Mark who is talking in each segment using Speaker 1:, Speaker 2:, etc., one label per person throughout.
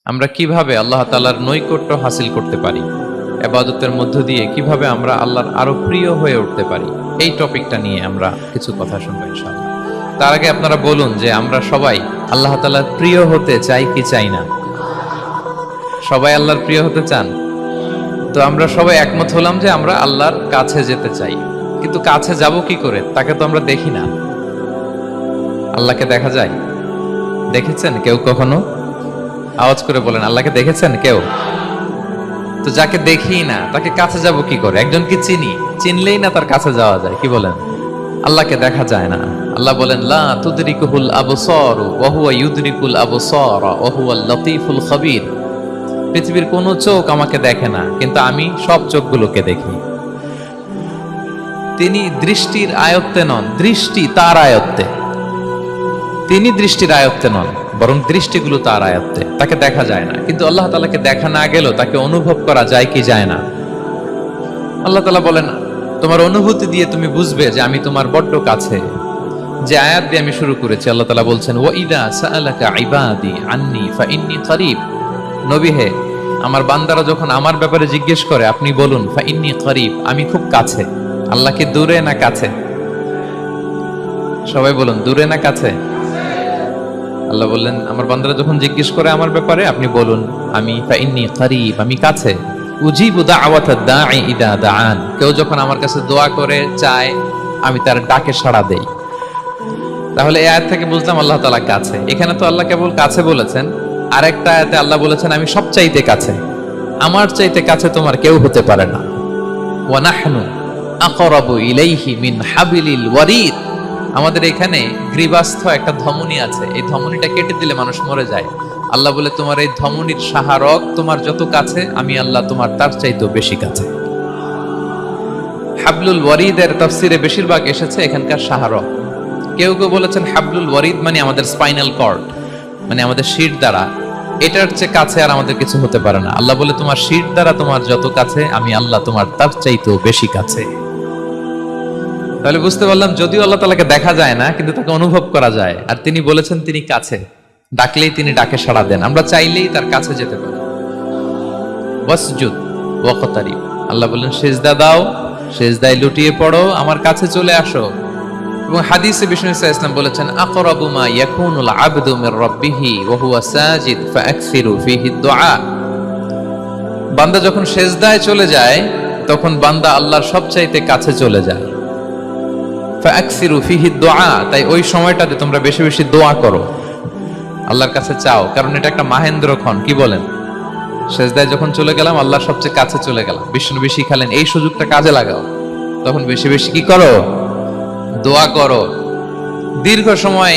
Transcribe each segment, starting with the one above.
Speaker 1: আমরা কিভাবে আল্লাহ তাআলার নৈকট্য হাসিল করতে পারি, ইবাদতের মধ্য দিয়ে কিভাবে আমরা আল্লাহর আরো প্রিয় হয়ে উঠতে পারি, এই টপিকটা নিয়ে আমরা কিছু কথা শুনবো ইনশাআল্লাহ। তার আগে আপনারা বলুন যে আমরা সবাই আল্লাহ তাআলার প্রিয় হতে চাই কি চাই না? সবাই আল্লাহর প্রিয় হতে চান? তো আমরা সবাই একমত হলাম যে আমরা আল্লাহর কাছে যেতে চাই, কিন্তু কাছে যাব কি করে? তাকে তো আমরা দেখি না। আল্লাহকে দেখা যায়? দেখেছেন কেউ কখনো? আওয়াজ করে বলেন, আল্লাহকে দেখেছেন কেউ? তো যাকে দেখি না তাকে কাছে যাব কি করে? একজনকে চিনলেই না তার কাছে যাওয়া যায়, কি বলেন? আল্লাহকে দেখা যায় না। আল্লাহ বলেন, লা তুদরিকুহুল আবসার ওয়া হুয়া ইউদরিকুল আবসার ওয়া হুয়াল লতীফুল খবীর। পৃথিবীর কোন চোখ আমাকে দেখে না, কিন্তু আমি সব চোখগুলোকে দেখি। তিনি দৃষ্টির আয়ত্তে নন, দৃষ্টি তার আয়ত্তে। তিনি দৃষ্টির আয়ত্তে নন, বরং দৃষ্টিগুলো তার আয়ত্তে। তাকে দেখা যায় না, কিন্তু আল্লাহ তাআলাকে দেখা না গেলেও তাকে অনুভব করা যায় কি যায় না? আল্লাহ তাআলা বলেন, তোমার অনুভূতি দিয়ে তুমি বুঝবে যে আমি তোমার বড্ড কাছে। যে আয়াত দিয়ে আমি শুরু করেছি, আল্লাহ তাআলা বলছেন, ওয়া ইযা সাআলাকা ইবাদি আন্নী ফাইন্নী করিব। নবী হে, আমার বান্দারা যখন আমার ব্যাপারে জিজ্ঞেস করে আপনি বলুন ফাইন্নী করিব, আমি খুব কাছে। আল্লাহ কি দূরে না কাছে? সবাই বলুন, দূরে না কাছে? আল্লাহ বললেন, আমার বান্দারা যখন জিজ্ঞেস করে আমার ব্যাপারে আপনি বলুন আমি ফাইন্নী করিব, আমি কাছে। উজিবু দাওয়াতাদ দাঈ ইযা দাআন। কেউ যখন আমার কাছে দোয়া করে চায়, আমি তার ডাকে সাড়া দেই। তাহলে এই আয়াত থেকে বুঝলাম আল্লাহ তাআলা কাছে। এখানে তো আল্লাহ কেবল কাছে বলেছেন, আরেকটা আয়াতে আল্লাহ বলেছেন আমি সবচাইতে কাছে। আমার চাইতে কাছে তোমার কেউ হতে পারে না। ওয়া নাহনু আকরাবু ইলাইহি মিন হাবিলিল ওয়ারিদ। আমাদের এখানে গ্রীবাস্থ একটা ধমনী আছে, এই ধমনীটা কেটে দিলে মানুষ মরে যায়। আল্লাহ বলে, তোমার এই ধমনীর সাহারক তোমার যত কাছে, আমি আল্লাহ তোমার তার চাইতেও বেশি কাছে। হাবলুল ওয়ারিদের তাফসিরে বেশিরভাগ এসেছে এখানকার সাহারক। কেউ কেউ বলেছেন হাবলুল ওয়ারিদ মানে আমাদের স্পাইনাল কর্ড, মানে আমাদের শির দ্বারা। এটার চেয়ে কাছে আর আমাদের কিছু হতে পারে না। আল্লাহ বলে, তোমার শির দ্বারা তোমার যত কাছে, আমি আল্লাহ তোমার তার চাইতেও বেশি কাছে। তাহলে বুঝতে পারলাম, যদিও আল্লাহ তাআলাকে দেখা যায় না, কিন্তু তাকে অনুভব করা যায়। আর তিনি বলেছেন তিনি কাছে, ডাকলেই তিনি ডাকে সাড়া দেন। আমরা চাইলেই তার কাছে যেতে পারি। ওয়াসজুদ ওয়াকতারিব। আল্লাহ বলেন, সিজদা দাও, সিজদায় লুটিয়ে পড়ো, আমার কাছে চলে আসো। এবং হাদিসে বিষ্ণু সাল্লাল্লাহু আলাইহি ওয়াসাল্লাম বলেছেন, আকরাবু মা ইয়াকুনুল আবদু মির রাব্বিহি ওয়া হুয়া সাজিদ ফাআকসিরু ফীহি দুআ। বান্দা যখন সিজদায় চলে যায়, তখন বান্দা আল্লাহর সবচাইতে কাছে চলে যায়। ফাআকসিরু ফীহি দুআ, তাই ওই সময়টাতে তোমরা বেশি বেশি দোয়া করো, আল্লাহর কাছে চাও, কারণ এটা একটা মাহেন্দ্রক্ষণ। কি বলেন? সিজদায় যখন চলে গেলাম, আল্লাহর সবচেয়ে কাছে চলে গেলাম। বিষ্ণু শিখালেন এই সুযোগটা কাজে লাগাও, তখন বেশি বেশি কি করো? দোয়া করো। দীর্ঘ সময়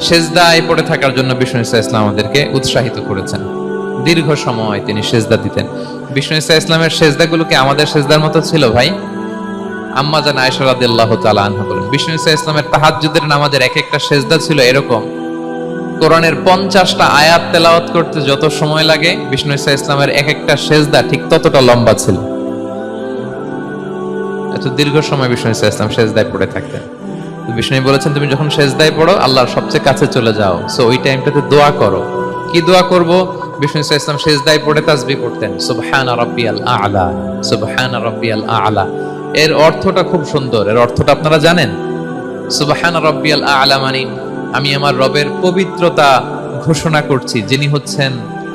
Speaker 1: সিজদায় পড়ে থাকার জন্য বিষ্ণু ইসলাম আমাদেরকে উৎসাহিত করেছেন। দীর্ঘ সময় তিনি সিজদা দিতেন। বিষ্ণু ইসলামের সিজদাগুলোকে আমাদের সিজদার মতো ছিল ভাই? আম্মা জান আয়েশা রাদিয়াল্লাহু তাআলা আনহা বলেন, বিষ্ণু ইসলামের তাহাজ্জুদের নামাজের এক একটা সিজদা ছিল এরকম, কোরআনের 50টা আয়াত তেলাওয়াত করতে যত সময় লাগে, বিষ্ণু ইসলামের এক একটা সিজদা ঠিক ততটা লম্বা ছিল। এত দীর্ঘ সময় বিষ্ণু ইসলাম সিজদায় পড়ে থাকতেন। বিষ্ণু বলেছেন, তুমি যখন সিজদায় পড়ো, আল্লাহর সবচেয়ে কাছে চলে যাও। সো ওই টাইমটাতে দোয়া করো। কি দোয়া করব? বিষ্ণু ইসলাম সিজদায় পড়ে তাসবিহ পড়তেন, সুবহানা রাব্বিয়াল আ'লা, সুবহানা রাব্বিয়াল আ'লা। এর অর্থটা খুব সুন্দর। এর অর্থটা আপনারা জানেন? সুবহানা রাব্বিয়াল আ'লা মানে আমি আমার রবের পবিত্রতা ঘোষণা করছি, যিনি হচ্ছেন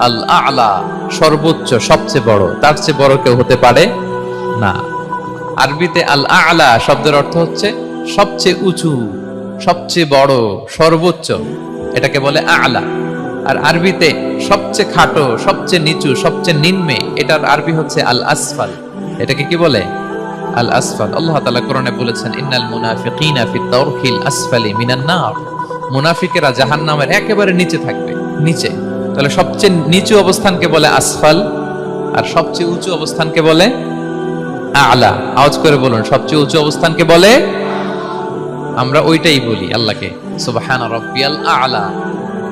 Speaker 1: আল আ'লা, সর্বোচ্চ, সবচেয়ে বড়। তার চেয়ে বড় কেউ হতে পারে না। আরবিতে আল আ'লা শব্দের অর্থ হচ্ছে সবচেয়ে উঁচু, সবচেয়ে বড়, সর্বোচ্চ, এটাকে বলে আ'লা। আর আরবিতে সবচেয়ে খাটো, সবচেয়ে নিচু, সবচেয়ে নিম্নে, এটার আরবি হচ্ছে আল আসফাল। এটাকে কি বলে? আল আসফাল। আল্লাহ তাআলা কোরআনে বলেছেন, ইন্নাল মুনাফিকিনা ফি দারকিল আসফালি মিনান নার। মুনাফিকেরা জাহান্নামের একেবারে নিচে থাকবে, নিচে। তাহলে সবচেয়ে নিচু অবস্থানকে বলে আসফাল, আর সবচেয়ে উঁচু অবস্থানকে বলে আ'লা। আওয়াজ করে বলুন, সবচেয়ে উঁচু অবস্থানকে বলে? আমরা ওইটাই বলি আল্লাহকে, সুবহানা রাব্বিয়াল আ'লা।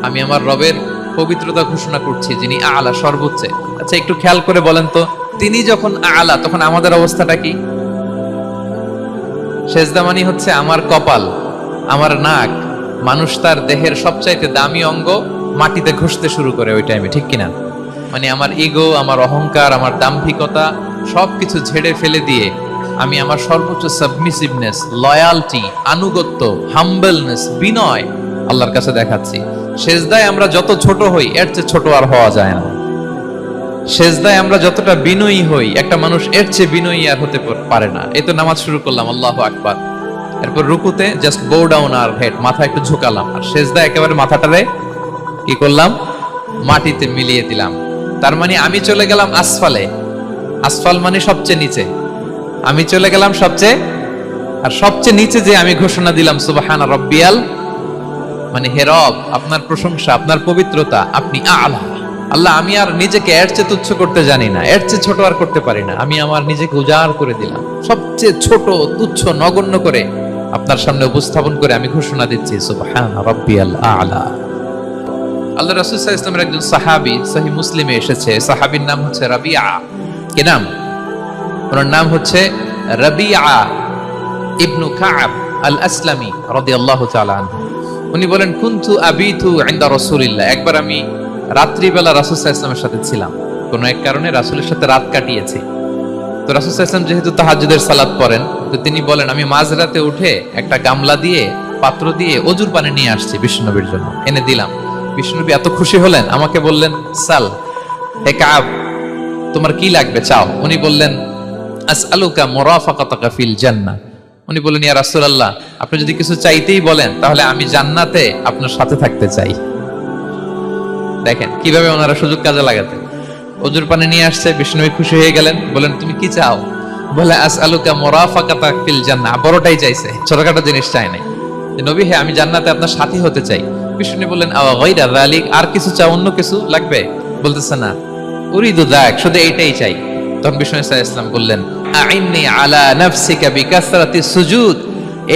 Speaker 1: আমি আমার রবের পবিত্রতা ঘোষণা করছি, যিনি আ'লা, সর্বোচ্চ। আচ্ছা, একটু খেয়াল করে বলেন তো, তিনি যখন আ'লা, তখন আমাদের অবস্থাটা কি? সিজদা মানে হচ্ছে আমার কপাল, আমার নাক। মানুষ তার দেহের সবচাইতে দামি অঙ্গ মাটিতে ঘষতে শুরু করে ওই টাইমে, ঠিক কিনা? মানে আমার ইগো, আমার অহংকার, আমার দাম্ভিকতা সবকিছু ঝেড়ে ফেলে দিয়ে আমি আমার সর্বোচ্চ সাবমিসিভনেস, লয়ালটি, আনুগত্য, হাম্বলনেস, বিনয় আল্লাহর কাছে দেখাচ্ছি। সেজদায় আমরা যত ছোট হই এর চেয়ে ছোট আর হওয়া যায় না। সেজদায় আমরা যতটা বিনয়ী হই, একটা মানুষ এর চেয়ে বিনয়ী আর হতে পারে না। এই তো নামাজ শুরু করলাম, আল্লাহু আকবার, এরপর রুকুতে জাস্ট বো ডাউন আর হেড, মাথা একটু ঝুঁকালাম, আর সেজদায় একেবারে মাথাটারে কি করলাম, মাটিতে মিলিয়ে দিলাম। তার মানে আমি চলে গেলাম আসফালে। আসফাল মানে সবচেয়ে নিচে, আমি চলে গেলাম সবচেয়ে, আর সবচেয়ে নিচে যে আমি ঘোষণা দিলাম সুবহান রাব্বিয়াল, মানে হে রব, আপনার প্রশংসা, আপনার পবিত্রতা, আপনি আলা। আল্লাহ, আমি আর নিজেকে এর চেয়ে তুচ্ছ করতে জানি না, এর চেয়ে ছোট আর করতে পারি না। আমি আমার নিজেকে উজাড় করে দিলাম, সবচেয়ে ছোট, তুচ্ছ, নগণ্য করে আপনার সামনে উপস্থাপন করে আমি ঘোষণা দিচ্ছি সুবহান রাব্বিয়াল আলা। আল্লাহ রাসূল সাল্লাল্লাহু আলাইহি ওয়াসাল্লামের একজন সাহাবী, সহিহ মুসলিমে এসেছে, সাহাবীর নাম হচ্ছে রাবিআ। কি নাম? ওনার নাম হচ্ছে রাবিআ ইবনু কাব আল আসলামি রাদিয়াল্লাহু তাআলা আনহু। উনি বলেন, কুনতু আবিতু ইনদা রাসূলিল্লাহ। একবার আমি রাত্রিবেলা রাসূল সাল্লাল্লাহু আলাইহি ওয়াসাল্লামের সাথে ছিলাম, কোন এক কারণে রাসূলের সাথে রাত কাটিয়েছি। তো রাসূল সাল্লাল্লাহু আলাইহি ওয়াসাল্লাম যেহেতু তাহাজ্জুদের সালাত পড়েন, তো তিনি বলেন, আমি মাঝরাতে উঠে একটা গামলা দিয়ে, পাত্র দিয়ে অজুর পানি নিয়ে আসছি বিশ্বনবীর জন্য, এনে দিলাম। বিশ্বনবী এত খুশি হলেন, আমাকে বললেন, সাল, হে কাব, তোমার কি লাগবে, চাও। উনি বললেন, আসআলুকা মুরাফাকাতাকা ফিল জান্নাহ। উনি বললেন, ইয়া রাসূলুল্লাহ, আপনি যদি কিছু চাইতেই বলেন তাহলে আমি জান্নাতে আপনার সাথে থাকতে চাই। দেখেন কিভাবে ওনারা সুযোগ কাজে লাগাতে। অজুর পানি নিয়ে আসছে, বিষ্ণুবী খুশি হয়ে গেলেন, বলেন, তুমি কি চাও? বলে, আসআলুকা মুরাফাকাতাকা ফিল জান্নাহ। বড়টাই চাইছে, ছোটখাটো জিনিস চাই নাই। নবী, হে, আমি জান্নাতে আপনার সাথী হতে চাই। বিষ্ণু বললেন, আওয়া গায়রা যালিক, আর কিছু চাও, অন্য কিছু লাগবে? বলতেছে, না, উরিদু যাক, শুধু এইটাই চাই। তখন বিষ্ণু সাল্লাল্লাহু আলাইহি ওয়াসাল্লাম বললেন, আইন্নি আলা নাফসিকা বিকাসরাতি সুজুদ।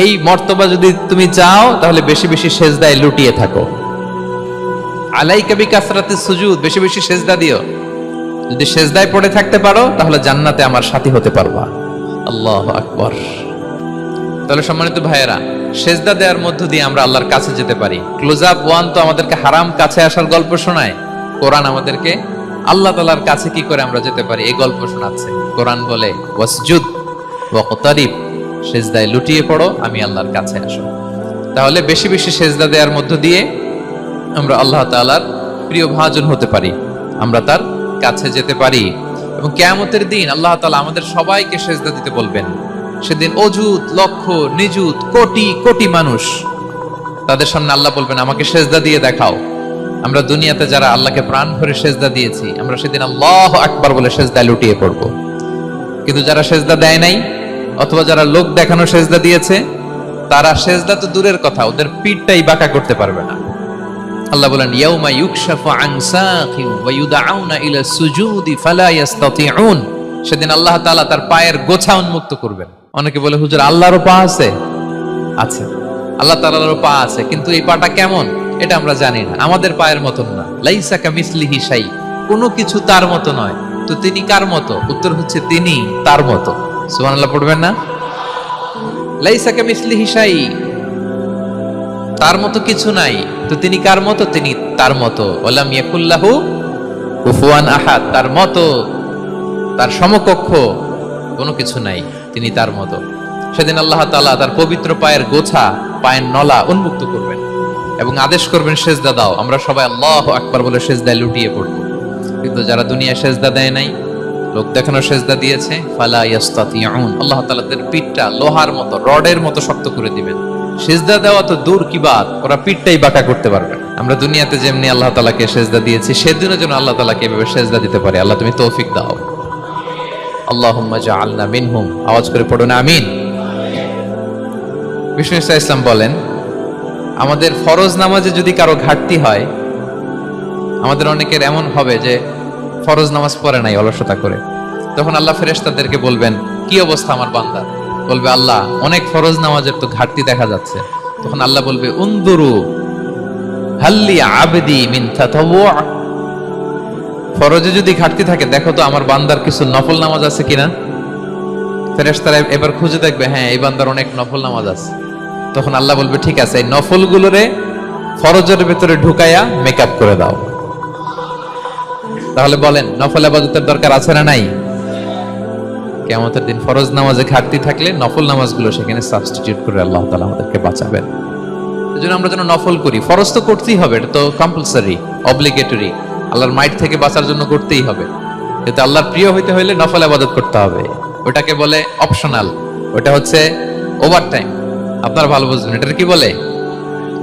Speaker 1: এই মর্তবা যদি তুমি চাও তাহলে বেশি বেশি সেজদায় লুটিয়ে থাকো। আলাইকা বিকাসরাতি সুজুদ, বেশি বেশি সেজদা দিও। যদি সেজদায় পড়ে থাকতে পারো তাহলে জান্নাতে আমার সাথী হতে পারবা। আল্লাহু আকবার। তাহলে সম্মানিত ভাইয়েরা, সেজদা দেওয়ার মধ্য দিয়ে আমরা আল্লাহর কাছে যেতে পারি। ক্লোজ আপ ওয়ান তো আমাদেরকে হারাম কাছে আসার গল্প শোনায়, কোরআন আমাদেরকে আল্লাহ তাআলার কাছে কি করে আমরা যেতে পারি এই গল্প শোনাচ্ছে। কোরআন বলে, ওয়াসজুদ ওয়াকতারিব, সেজদায় লুটিয়ে পড়ো, আমি আল্লাহর কাছে আসো। তাহলে বেশি বেশি সেজদা দেওয়ার মধ্য দিয়ে আমরা আল্লাহ তাআলার প্রিয় ভাজন হতে পারি, আমরা তার কাছে যেতে পারি। এবং কিয়ামতের দিন আল্লাহ তাআলা আমাদের সবাইকে সেজদা দিতে বলবেন। সেদিন অযুত, লক্ষ, নিযুত, কোটি কোটি মানুষ, তাদের সামনে আল্লাহ বলবেন, আমাকে সেজদা দিয়ে দেখাও। আমরা দুনিয়াতে যারা আল্লাহকে প্রাণ ভরে সেজদা দিয়েছি, আমরা সেদিন আল্লাহু আকবার বলে সেজদায় লুটিয়ে পড়বো। কিন্তু যারা সেজদা দেয় নাই, অথবা যারা লোক দেখানো সেজদা দিয়েছে, তারা সেজদা তো দূরের কথা, ওদের পিঠটাই বাঁকা করতে পারবে না। আল্লাহ বলেন, ইয়াউমা ইউকশাফু আন সাকিন ওয়া ইউদআউনা ইলা সুজুদি ফালা ইস্তাতিউন। সেদিন আল্লাহ তাআলা তার পায়ের গোছা উন্মুক্ত করবেন। অনেকে বলে, হুজুর, আল্লাহরও পা আছে? আছে, আল্লাহ তাআলারও পা আছে, কিন্তু এই পাটা কেমন এটা আমরা জানি না, আমাদের পায়ের মতন না। লাইসা কামিসলিহি শাই, কোনো কিছু তার মতো নয়। তো তিনি কার মতো? উত্তর হচ্ছে, তিনি তার মতো। সুবহানাল্লাহ পড়বেন না? লাইসা কামিসলিহি শাই, তার মতো কিছু নাই। তো তিনি কার মতো? তিনি তার মতো। ওয়ালাম ইয়াকুল্লাহু কুফুয়ান আহাদ, তার মতো, তার সমকক্ষ কোনো কিছু নাই, তিনি তার মতো। সেদিন আল্লাহ তাআলা তার পবিত্র পায়ের গোছা, পায়ের নলা উন্মুক্ত করবেন এবং আদেশ করবেন, সেজদা দাও। আমরা সবাই আল্লাহু আকবার বলে সেজদায় লুটিয়ে পড়ব। কিন্তু যারা দুনিয়ায় সেজদা দেয় নাই, লোক দেখানো সেজদা দিয়েছে, ফালা ইস্তাতিউন, আল্লাহ তাআলা তাদের পিঠটা লোহার মতো, রডের মতো শক্ত করে দিবেন। সেজদা দেওয়া তো দূর কি বাত, ওরা পিঠটাই বাঁকা করতে পারবে। আমরা দুনিয়াতে যেমনি আল্লাহ তাআলাকে সেজদা দিয়েছি, সেদিনও যেন আল্লাহ তাআলাকে এভাবে সেজদা দিতে পারে। আল্লাহ, তুমি তৌফিক দাও। আল্লাহুম্মা জাআলনা মিনহুম, আওয়াজ করে পড়ুন আমিন। বিষ্ণু ইসলাম বলেন, আমাদের ফরজ নামাজে যদি কারো ঘাটতি হয়, আমাদের অনেকের এমন হবে যে ফরজ নামাজ পড়ে নাই অলসতা করে, তখন আল্লাহ ফেরেশতাদেরকে বলবেন, কি অবস্থা আমার বান্দা? বলবে, আল্লাহ, অনেক ফরজ নামাজের তো ঘাটতি দেখা যাচ্ছে। তখন আল্লাহ বলবে, উনদুরু হাল্লি আবদি মিন তাতাওয়ু, ফরজে যদি ঘাটতি থাকে দেখো তো আমার বান্দার কিছু নফল নামাজ আছে কিনা। ফেরেশতারা এবার খুঁজে দেখবে, হ্যাঁ, এই বান্দার অনেক নফল নামাজ আছে। তখন আল্লাহ বলবে, ঠিক আছে, এই নফল গুলোরে ফরজের ভেতরে ঢুকাইয়া মেকআপ করে দাও। তাহলে বলেন নফল ইবাদতের দরকার আছে না নাই? কিয়ামতের দিন ফরজ নামাজে ঘাটতি থাকলে নফল নামাজগুলো সেখানে সাবস্টিটিউট করে আল্লাহ তাআলা আমাদেরকে বাঁচাবেন। এজন্য আমরা যেন নফল করি। ফরজ তো করতেই হবে, এটা তো কম্পালসরি, অব্লিগেটরি, আল্লাহর মাইট থেকে বাঁচার জন্য করতেই হবে। কিন্তু আল্লাহর প্রিয় হইতে হইলে নফল ইবাদত করতে হবে। ওটাকে বলে অপশনাল, ওটা হচ্ছে ওভারটাইম। আপনারা ভালো বুঝবেন, এটা কি বলে?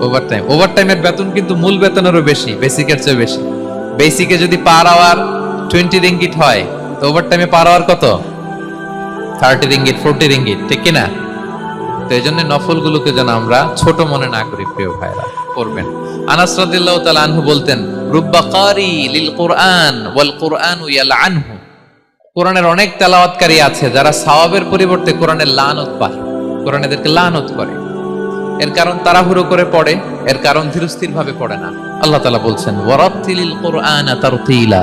Speaker 1: ওভারটাইম। ওভারটাইমের বেতন কিন্তু মূল বেতনেরও বেশি, বেসিকের চেয়ে বেশি। বেসিকে যদি পার আওয়ার 20 রিঙ্গিট হয়, তো ওভারটাইমে পার আওয়ার কত? 30 রিঙ্গিট, 40 রিঙ্গিট, ঠিক কিনা? তো এই জন্য নফলগুলোকে যেন আমরা ছোট মনে না করি, প্রিয় ভাইরা, করবেন। আনাস রাদিয়াল্লাহু তাআলা আনহু বলতেন, রুব্বা কারি লিল কুরআন ওয়াল কুরআনু ইয়ালআনহু। কোরআনের অনেক তেলাওয়াতকারী আছে যারা সওয়াবের পরিবর্তে কোরআনের লানত পায়, কোরআন এদেরকে লানত করে। এর কারণ তাড়াহুড়ো করে পড়ে, এর কারণ ধীরস্থির ভাবে পড়ে না। আল্লাহ তাআলা বলছেন, ওয়ারাত্তিলিল কুরআনা তারতিলা,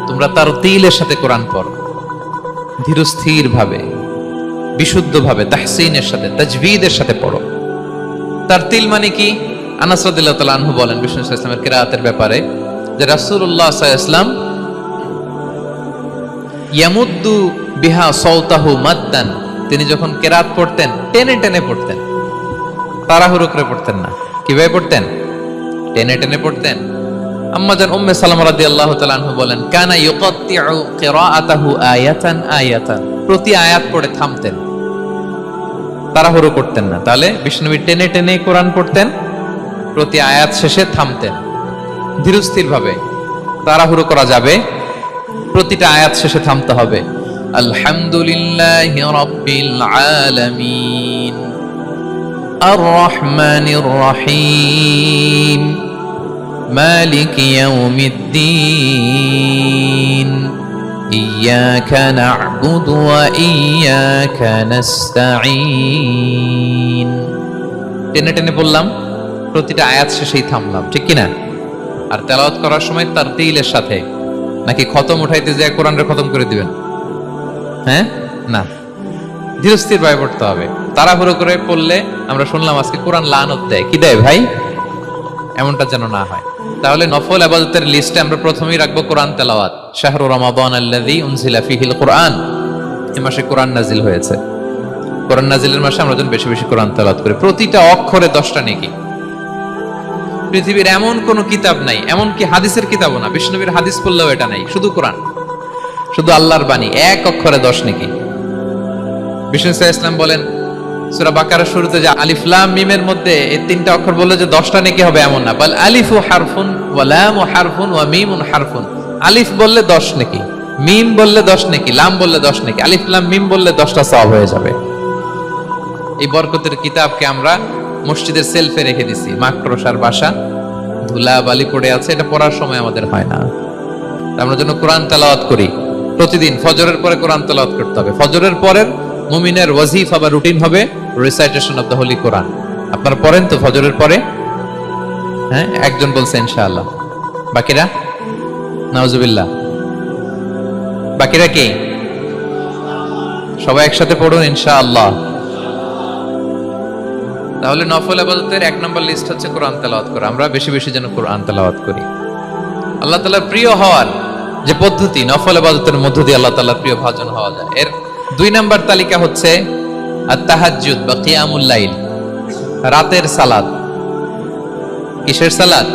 Speaker 1: তোমরা তারতিলের সাথে কোরআন পড়ো, ধীরস্থির ভাবে, বিশুদ্ধ ভাবে, তাহসিনের সাথে, তাজবিদের সাথে পড়ো। তারতিল মানে কি? আনাস রাদিয়াল্লাহু তাআলা আনহু বলেন বিষ্ণু সাল্লাল্লাহু আলাইহি ওয়াসাল্লামের কিরাআতের ব্যাপারে যে রাসূলুল্লাহ সাল্লাল্লাহু আলাইহি ওয়াসাল্লাম ইয়ামুদ্দু বিহা সাওতাহু মাদ্দান, তিনি যখন কিরাআত পড়তেন টেনে টেনে পড়তেন, তাড়াহুড়ো করে পড়তেন না। কিভাবে পড়তেন? টেনে টেনে পড়তেন। আম্মা জান উম্মে সালামা রাদিয়াল্লাহু তাআলা আনহা বলেন, কানা ইউকাত্তিউ কিরাআতাহু আয়াতান আয়াতান, প্রতি আয়াত পড়ে থামতেন, তাড়াহুড়ো করতেন না। তাহলে বিষ্ণুনবী টেনে টেনে কোরআন পড়তেন, প্রতি আয়াত শেষে থামতেন, ধীরস্থির ভাবে। তাড়াহুড়ো করা যাবে, প্রতিটা আয়াত শেষে থামতে হবে। আলহামদুলিল্লাহি রাব্বিল আলামিন আর রহমানির রহিম মালিক ইয়াউমিদ্দিন ইয়্যাকা না'বুদু ওয়া ইয়্যাকা নাস্তাঈন। টেনে টেনে বললাম, প্রতিটা আয়াত শেষেই থামলাম, ঠিক কিনা? আর তেলাওয়াত করার সময় তারতিলের সাথে, নাকি খতম উঠাইতে যায় কোরআনের খতম করে দিবেন? হ্যাঁ, না, ধীরস্থির ভাবে পড়তে হবে। তাড়াহুড়ো করে পড়লে আমরা শুনলাম আজকে কোরআন লানত দেয়। কি দেয় ভাই? এমনটা যেন না হয়। তাহলে নফল ইবাদতের লিস্টে আমরা প্রথমেই রাখবো কোরআন তেলাওয়াত। শাহরু রমাদান আল্লাযী উনজিলা ফীহিল কুরআন, এই মাসে কোরআন নাজিল হয়েছে। কোরআন নাজিলের মাসে আমরা যেন বেশি বেশি কোরআন তেলাওয়াত করি। প্রতিটা অক্ষরে 10টা নেকি। পৃথিবীর এমন কোন কিতাব নাই, এমন কি হাদিসের কিতাবও না, বিষ্ণুবীর হাদিস পড়লেও এটা নাই, শুধু কোরআন, শুধু আল্লাহর বাণী, এক অক্ষরে 10 নেকি। বিষ্ণু সাল্লাল্লাহু আলাইহি ওয়াসাল্লাম বলেন সূরা বাকারার শুরুতে যে আলিফ লাম মিমের মধ্যে এই 3টা অক্ষর বললে যে 10টা নেকি হবে এমন না, বল আলিফু হারফুন ওয়া লামু হারফুন ওয়া মিমুন হারফুন। আলিফ বললে 10 নেকি, মিম বললে 10 নেকি, লাম বললে 10 নেকি, আলিফ লাম মিম বললে 10টা সওয়াব হয়ে যাবে। এই বরকতের কিতাবকে আমরা মসজিদের সেলফে রেখে দিছি, মাকড়সার বাসা, ধুলা বালি পড়ে আছে, এটা পড়ার সময় আমাদের হয় না। আমরা যেন কোরআন তেলাওয়াত করি প্রতিদিন। ফজরের পরে কোরআন তেলাওয়াত করতে হবে। ফজরের পরের মুমিনের ওয়াজিফা বা রুটিন হবে রিসাইটেশন অফ দ্য হোলি কোরআন। আপনারা পড়েন তো ফজরের পরে? হ্যাঁ, একজন বলছে ইনশাআল্লাহ, বাকিরা নাউজুবিল্লাহ। বাকিরা কি? সবাই একসাথে পড়ুন ইনশাআল্লাহ। তাহলে নফল ইবাদতের 1 নম্বর লিস্ট হচ্ছে কোরআন তেলাওয়াত করা। আমরা বেশি বেশি যেন কোরআন তেলাওয়াত করি। আল্লাহ তাআলার প্রিয় হওয়ার যে পদ্ধতি, নফল ইবাদতের মধ্য দিয়ে আল্লাহ তাআলার প্রিয় ভাজন হওয়া যায়। এর 2 নম্বর তালিকা হচ্ছে আত-তাহাজ্জুদ বা কিয়ামুল লাইল, রাতের সালাত। কিসের সালাত?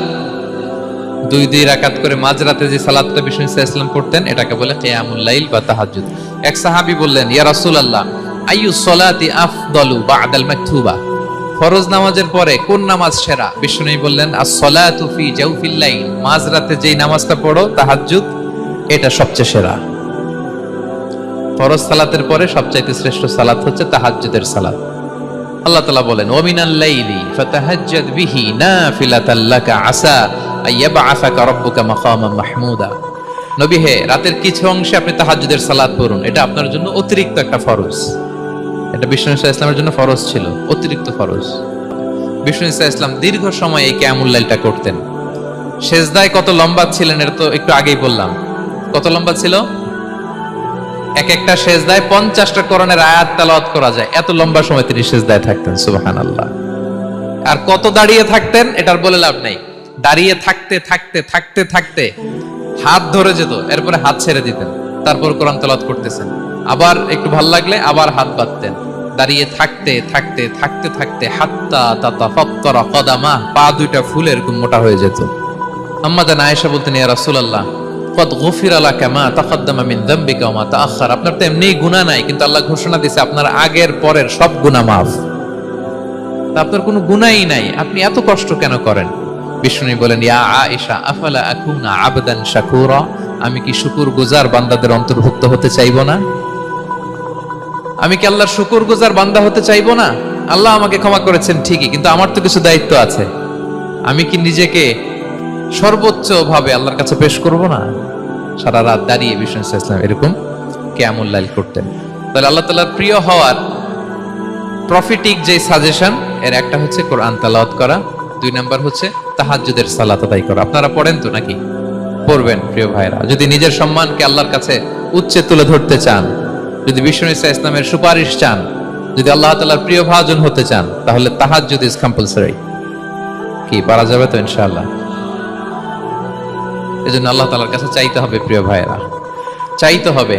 Speaker 1: 2 রাকাত করে মাঝরাতে যে সালাতটা বিষ্ণু সাল্লাল্লাহু আলাইহি ওয়াসাল্লাম পড়তেন, এটাকে বলে কিয়ামুল লাইল বা তাহাজ্জুদ। এক সাহাবী বললেন, ইয়া রাসূলুল্লাহ, আইয়ু সলাতি আফদালু বা'দাল মাকতুবা, ফরজ নামাজের পরে কোন নামাজ সেরা? বিষ্ণু বললেন, আস-সালাতু ফি জাওফিল লাইল, মাঝরাতে যেই নামাজটা পড়ো তাহাজ্জুদ, এটা সবচেয়ে সেরা। ফরজ সালাতের পরে সবচাইতে শ্রেষ্ঠ সালাত হচ্ছে তাহাজ্জুদের সালাত। আল্লাহ তাআলা বলেন, ওয়া মিনাল লাইলি ফাতাহাজ্জাদ বিহি নাফিলাতাল লাকা আসা আইয়াবআসাকা রাব্বুকা মাকামান মাহমুদা। নবী হে, রাতের কিছু অংশে আপনি তাহাজ্জুদের সালাত পড়ুন, এটা আপনার জন্য অতিরিক্ত একটা ফরজ। এটা বিষ্ণু সাল্লাল্লাহু আলাইহি ওয়াসাল্লামের জন্য ফরজ ছিল, অতিরিক্ত ফরজ। বিষ্ণু সাল্লাল্লাহু আলাইহি ওয়াসাল্লাম দীর্ঘ সময় এই কিয়ামুল লাইলটা করতেন। সেজদায় কত লম্বা ছিলেন এটা তো একটু আগেই বললাম। কত লম্বা ছিল? এক একটা সেজদায় 50টা কোরআনের আয়াত তেলাওয়াত করা যায়, এত লম্বা সময় তিনি সেজদায় থাকতেন। সুবহানাল্লাহ। আর কত দাঁড়িয়ে থাকতেন এটার বলে লাভ নাই। দাঁড়িয়ে থাকতে থাকতে থাকতে থাকতে হাত ধরে যেত, এরপরে হাত ছেড়ে দিতেন, তারপর কোরআন তেলাওয়াত করতেছেন, আবার একটু ভাল লাগলে আবার হাত বাঁধতেন। দাঁড়িয়ে থাকতে থাকতে থাকতে থাকতে হাত্তা তাতাফাত্তারা কদামা, পা দুইটা ফুলে এরকম মোটা হয়ে যেত। আম্মা জান আয়েশা বলতেন, ইয়া রাসূলুল্লাহ কদ গুফিরা লাকা মা তাকাদ্দামা মিন যামবিকা ওয়া মা তাআখার, আপনার তো এমনিই গুনাহ নাই, কিন্তু আল্লাহ ঘোষণা দিয়েছে আপনার আগের পরের সব গুনাহ মাফ। তা আপনার কোনো গুনাহই নাই, আপনি এত কষ্ট কেন করেন? বিষ্ণু বলেন, ইয়া আয়েশা আফালা আকুনা আবদান শাকুরা, আমি কি শুকরগুজার বান্দাদের অন্তর্ভুক্ত হতে চাইবো না? আমি কি আল্লাহর শুকরগুজার বান্দা হতে চাইবো না? আল্লাহ আমাকে ক্ষমা করেছেন ঠিকই, কিন্তু আমার তো কিছু দায়িত্ব আছে। আমি কি নিজেকে সর্বোচ্চ ভাবে আল্লাহর কাছে পেশ করব না? সারা রাত দাঁড়িয়ে বিষ্ণু ইসলাম এরকম কিয়ামুল লাইল করতেন। তাহলে আল্লাহ তাআলার প্রিয় হওয়ার প্রফিটিক যে সাজেশন, এর একটা হচ্ছে কোরআন তেলাওয়াত করা, 2 নাম্বার হচ্ছে তাহাজ্জুদের সালাত আদায় করা। আপনারা পড়েন তো নাকি? পড়বেন প্রিয় ভাইরা। যদি নিজের সম্মানকে আল্লাহর কাছে উচ্চে তুলে ধরতে চান, যদি বিষ্ণু ইসলামের সুপারিশ চান, যদি আল্লাহ তাআলার প্রিয় ভাজন হতে চান, তাহলে তাহাজ্জুদ ইজ কম্পালসরি। কি পারা যাবে তো ইনশাআল্লাহ? এজন্য আল্লাহ তাআলার কাছে চাইতে হবে প্রিয় ভাইরা, চাইতে হবে,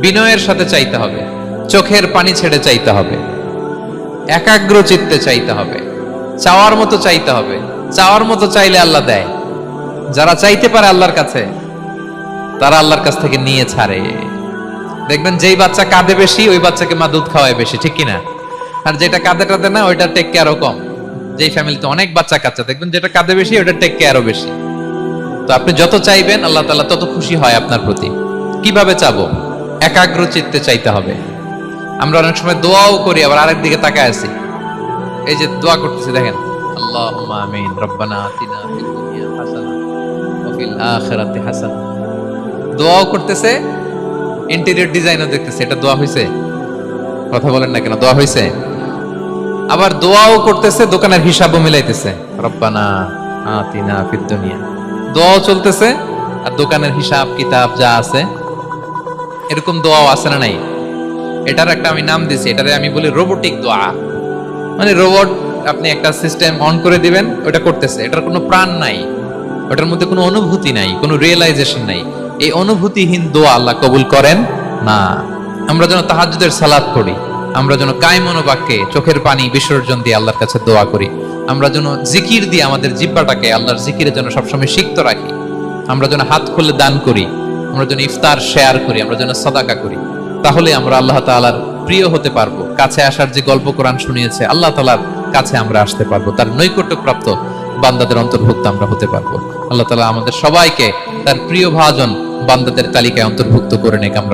Speaker 1: বিনয়ের সাথে চাইতে হবে, চোখের পানি ছেড়ে চাইতে হবে, একাগ্র চিত্তে চাইতে হবে, চাওয়ার মতো চাইতে হবে। চাওয়ার মতো চাইলে আল্লাহ দেয়। যারা চাইতে পারে আল্লাহর কাছে, তারা আল্লাহর কাছ থেকে নিয়ে ছাড়ে। দেখবেন যেই বাচ্চা কাঁদে বেশি, ওই বাচ্চাকে মা দুধ খাওয়ায় বেশি, ঠিক কিনা? আর যেটা কাঁদে টাদে না, ওইটা টেক কেয়ারও কম। যেই ফ্যামিলিতে অনেক বাচ্চা কাচ্চা, দেখবেন যেটা কাঁদে বেশি, ওইটা টেক কেয়ারও বেশি। তো আপনি যত চাইবেন আল্লাহ তাআলা তত খুশি হয় আপনার প্রতি। কিভাবে চাবো? একাগ্র চিত্তে চাইতে হবে। আমরা অনেক সময় দোয়াও করি, আবার আরেক দিকে তাকায় আছি। এই যে দোয়া করতেছি, দেখেন, আল্লাহুম্মা আমিন, রব্বানা আতিনা ফিদ দুনিয়া হাসানা ওয়া ফিল আখিরাতি হাসানা। দোয়াও করতেছে, ইন্টেরিয়র ডিজাইনও দেখতেছে। এটা দোয়া হইছে? কথা বলেন না কেন? দোয়া হইছে? আবার দোয়াও করতেছে, দোকানের হিসাবও মিলাইতেছে, রব্বানা আতিনা ফিদ দুনিয়া। দোয়াও চলতেছে আর দোকানের হিসাব কিতাব যা আছে, এরকম দোয়াও আছে না নাই? এটার একটা আমি নাম দিছি, এটারে আমি বলি রোবোটিক দোয়া। মানে রোবট, আপনি একটা সিস্টেম অন করে দিবেন, ওটা করতেছে, এটার কোনো প্রাণ নাই, ওটার মধ্যে কোনো অনুভূতি নাই, কোনো রিয়েলাইজেশন নাই। এই অনুভূতিহীন দোয়া আল্লাহ কবুল করেন না। আমরা যেন তাহাজ্জুদের সালাত করি, আমরা যেন কায়মনোবাক্যে চোখের পানি বিসর্জন দিয়ে আল্লাহর কাছে দোয়া করি, আমরা যেন জিকির দিয়ে আমাদের জিহ্বাটাকে আল্লাহর জিকিরের জন্য সবসময় সিক্ত রাখি, আমরা যেন হাত খুলে দান করি, আমরা যেন ইফতার শেয়ার করি, আমরা যেন সাদাকা করি। তাহলে আমরা আল্লাহ তাআলার প্রিয় হতে পারবো। কাছে আসার যে গল্প কোরআন শুনিয়েছে, আল্লাহ তাআলার কাছে আমরা আসতে পারবো, তার নৈকট্যপ্রাপ্ত বান্দাদের অন্তর্ভুক্ত আমরা হতে পারবো। আল্লাহ তাআলা আমাদের সবাইকে তার প্রিয় ভাজন বান্দাদের তালিকায় অন্তর্ভুক্ত করে নেক। আমরা